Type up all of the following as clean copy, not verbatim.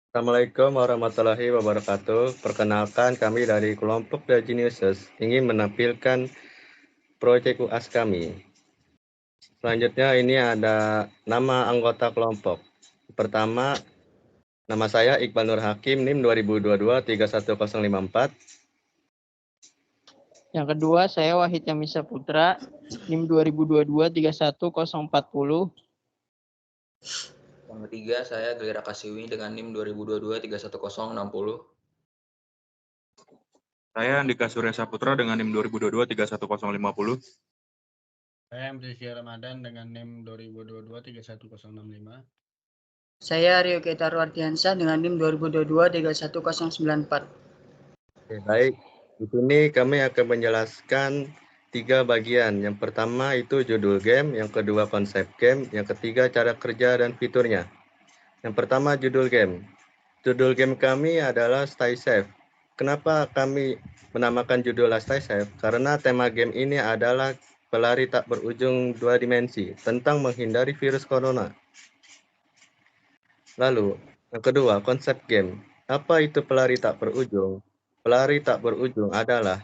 Assalamualaikum warahmatullahi wabarakatuh. Perkenalkan, kami dari kelompok The Geniuses ingin menampilkan proyek UAS kami. Selanjutnya ini ada nama anggota kelompok. Pertama, nama saya Iqbal Nur Hakim, NIM 2022-31054. Yang kedua, saya Wahid Yamisa Putra, NIM 2022-31040. Yang ketiga, saya Gelira Kasiwi dengan NIM 2022-31060. Saya Andika Surya Saputra dengan NIM 2022-31050. Saya MTC Ramadan dengan NIM 2022-31065. Saya Rio Ketaro Ardiansyah dengan NIM 2022-31094. Oke, baik. Di sini kami akan menjelaskan 3 bagian. Yang pertama itu judul game, yang kedua konsep game, yang ketiga cara kerja dan fiturnya. Yang pertama judul game. Judul game kami adalah Stay Safe. Kenapa kami menamakan judulnya Stay Safe? Karena tema game ini adalah pelari tak berujung 2 dimensi tentang menghindari virus corona. Lalu, yang kedua, konsep game. Apa itu pelari tak berujung? Pelari tak berujung adalah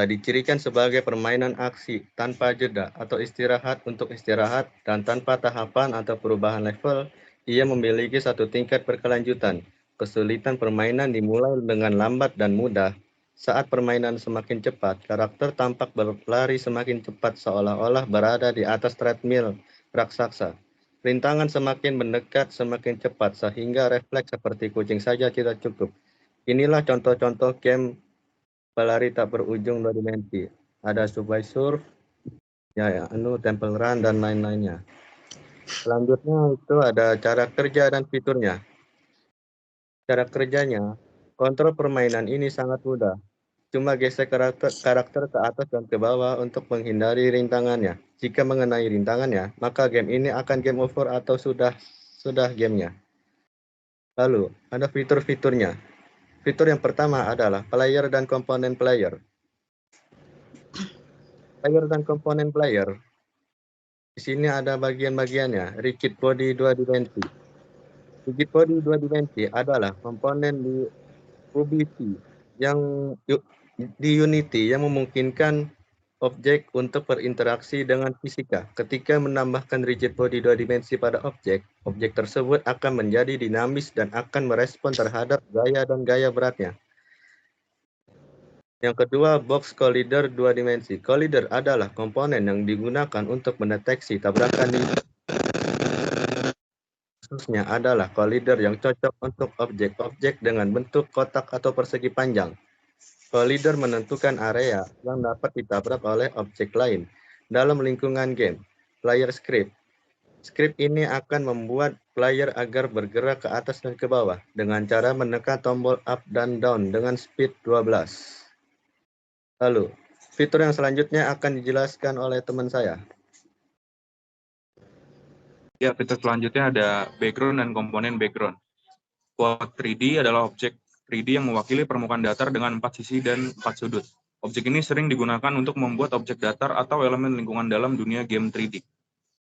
dicirikan sebagai permainan aksi tanpa jeda atau istirahat untuk istirahat dan tanpa tahapan atau perubahan level. Ia memiliki satu tingkat berkelanjutan. Kesulitan permainan dimulai dengan lambat dan mudah. Saat permainan semakin cepat, karakter tampak berlari semakin cepat seolah-olah berada di atas treadmill raksasa. Rintangan semakin mendekat semakin cepat sehingga refleks seperti kucing saja tidak cukup. Inilah contoh-contoh game pelari tak berujung 2 dimensi. Ada Subway Surf, Temple Run, dan lain-lainnya. Selanjutnya itu ada cara kerja dan fiturnya. Cara kerjanya, kontrol permainan ini sangat mudah. Cuma gesek karakter ke atas dan ke bawah untuk menghindari rintangannya. Jika mengenai rintangannya, maka game ini akan game over atau sudah gamenya. Lalu, ada fitur-fiturnya. Fitur yang pertama adalah player dan komponen player. Player dan komponen player. Di sini ada bagian-bagiannya. Rigid body 2 dimensi. Rigid body 2 dimensi adalah komponen di UBC yang di Unity yang memungkinkan objek untuk berinteraksi dengan fisika. Ketika menambahkan rigid body 2 dimensi pada objek tersebut akan menjadi dinamis dan akan merespon terhadap gaya dan gaya beratnya. Yang kedua, box collider 2 dimensi. Collider adalah komponen yang digunakan untuk mendeteksi tabrakan di khususnya adalah collider yang cocok untuk objek-objek dengan bentuk kotak atau persegi panjang. Collider menentukan area yang dapat ditabrak oleh objek lain dalam lingkungan game. Player script. Script ini akan membuat player agar bergerak ke atas dan ke bawah dengan cara menekan tombol up dan down dengan speed 12. Lalu, fitur yang selanjutnya akan dijelaskan oleh teman saya. Ya, fitur selanjutnya ada background dan komponen background. Quad 3D adalah objek 3D yang mewakili permukaan datar dengan 4 sisi dan 4 sudut. Objek ini sering digunakan untuk membuat objek datar atau elemen lingkungan dalam dunia game 3D.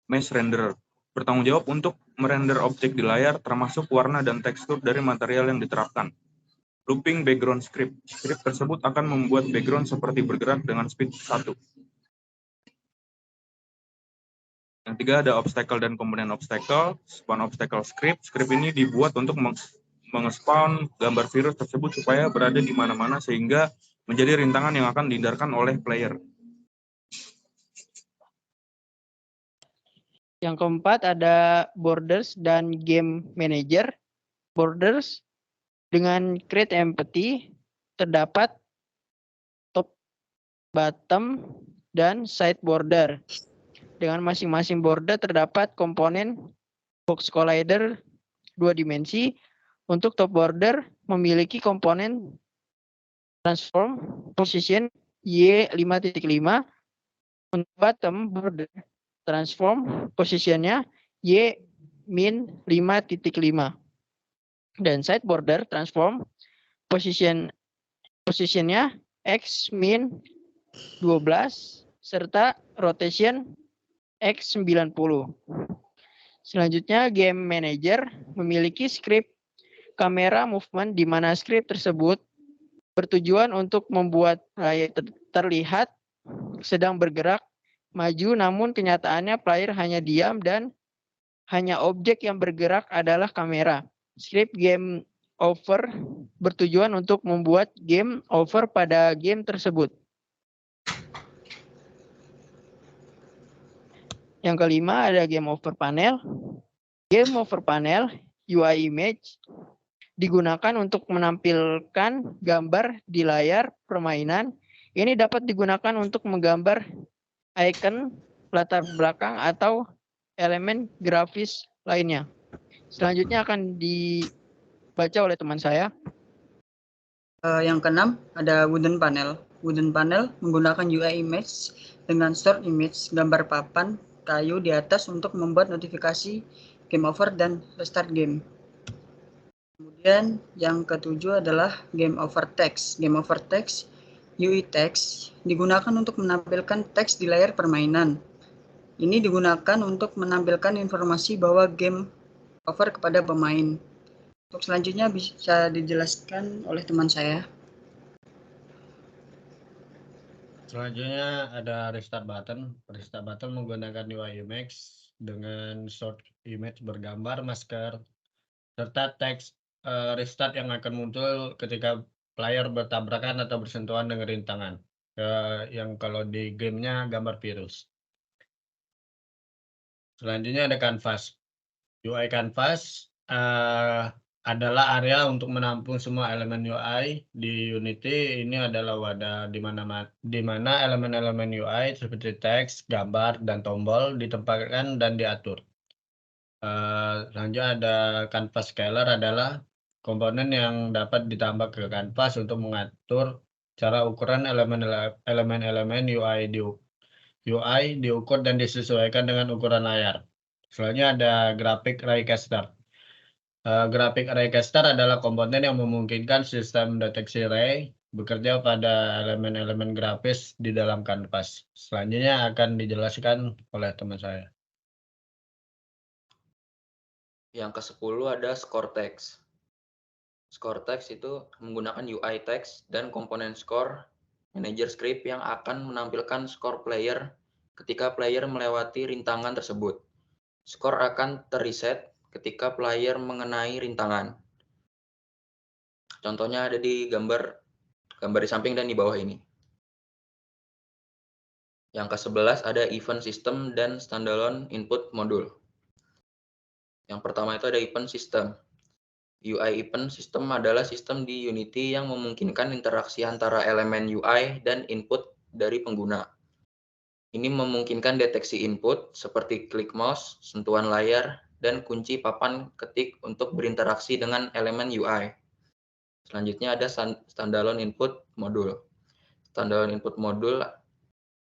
Mesh renderer bertanggung jawab untuk merender objek di layar termasuk warna dan tekstur dari material yang diterapkan. Looping background script. Script tersebut akan membuat background seperti bergerak dengan speed 1. Yang ketiga ada obstacle dan komponen obstacle. Spawn obstacle script. Script ini dibuat untuk mengespawn gambar virus tersebut supaya berada di mana-mana sehingga menjadi rintangan yang akan dihindarkan oleh player. Yang keempat ada borders dan game manager. Borders dengan create empathy terdapat top, bottom, dan side border. Dengan masing-masing border terdapat komponen box collider 2 dimensi. Untuk top border memiliki komponen transform position Y5.5. Untuk bottom border transform positionnya Y-5.5. Dan side border transform positionnya X-12 serta rotation X90. Selanjutnya game manager memiliki script kamera movement di mana skrip tersebut bertujuan untuk membuat player terlihat sedang bergerak maju, namun kenyataannya player hanya diam dan hanya objek yang bergerak adalah kamera. Script game over bertujuan untuk membuat game over pada game tersebut. Yang kelima ada game over panel. Game over panel UI image digunakan untuk menampilkan gambar di layar permainan. Ini dapat digunakan untuk menggambar icon, latar belakang, atau elemen grafis lainnya. Selanjutnya akan dibaca oleh teman saya. Yang keenam ada wooden panel. Wooden panel menggunakan UI image dengan stored image gambar papan kayu di atas untuk membuat notifikasi game over dan restart game. Kemudian yang ketujuh adalah game over text. Game over text UI text digunakan untuk menampilkan teks di layar permainan. Ini digunakan untuk menampilkan informasi bahwa game over kepada pemain. Untuk selanjutnya bisa dijelaskan oleh teman saya. Selanjutnya ada restart button. Restart button menggunakan UI image dengan short image bergambar masker serta teks restart yang akan muncul ketika player bertabrakan atau bersentuhan dengan rintangan. Yang kalau di gamenya gambar virus. Selanjutnya ada canvas. UI canvas adalah area untuk menampung semua elemen UI di Unity. Ini adalah wadah di mana elemen-elemen UI seperti teks, gambar, dan tombol ditempatkan dan diatur. Selanjutnya ada canvas scaler adalah komponen yang dapat ditambah ke canvas untuk mengatur cara ukuran elemen-elemen UI diukur dan disesuaikan dengan ukuran layar. Selanjutnya ada graphic raycaster. Graphic raycaster adalah komponen yang memungkinkan sistem deteksi ray bekerja pada elemen-elemen grafis di dalam kanvas. Selanjutnya akan dijelaskan oleh teman saya. Yang ke-10 ada score text. Score text itu menggunakan UI text dan komponen score manager script yang akan menampilkan skor player ketika player melewati rintangan tersebut. Skor akan terreset ketika player mengenai rintangan. Contohnya ada di gambar di samping dan di bawah ini. Yang ke-11 ada event system dan standalone input module. Yang pertama itu ada event system. UI event system adalah sistem di Unity yang memungkinkan interaksi antara elemen UI dan input dari pengguna. Ini memungkinkan deteksi input seperti klik mouse, sentuhan layar, dan kunci papan ketik untuk berinteraksi dengan elemen UI. Selanjutnya ada standalone input module. Standalone input module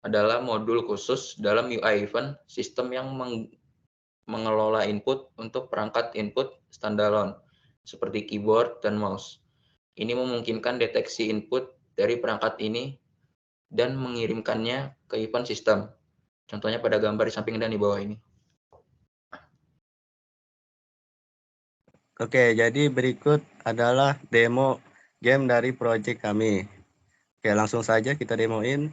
adalah modul khusus dalam UI event sistem yang mengelola input untuk perangkat input standalone seperti keyboard dan mouse. Ini memungkinkan deteksi input dari perangkat ini dan mengirimkannya ke event system. Contohnya pada gambar di samping dan di bawah ini. Oke, jadi berikut adalah demo game dari project kami. Oke, langsung saja kita demoin.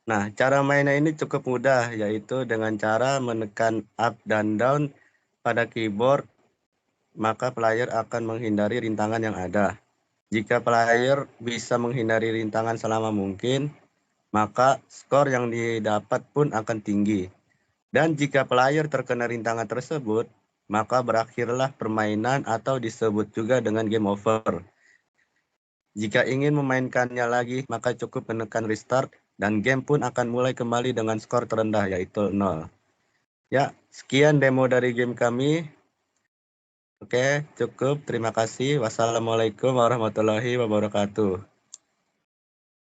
Nah, cara mainnya ini cukup mudah, yaitu dengan cara menekan up dan down pada keyboard, maka player akan menghindari rintangan yang ada. Jika player bisa menghindari rintangan selama mungkin, maka skor yang didapat pun akan tinggi. Dan jika player terkena rintangan tersebut, maka berakhirlah permainan atau disebut juga dengan game over. Jika ingin memainkannya lagi, maka cukup menekan restart dan game pun akan mulai kembali dengan skor terendah yaitu 0. Ya, sekian demo dari game kami. Oke, cukup. Terima kasih. Wassalamualaikum warahmatullahi wabarakatuh.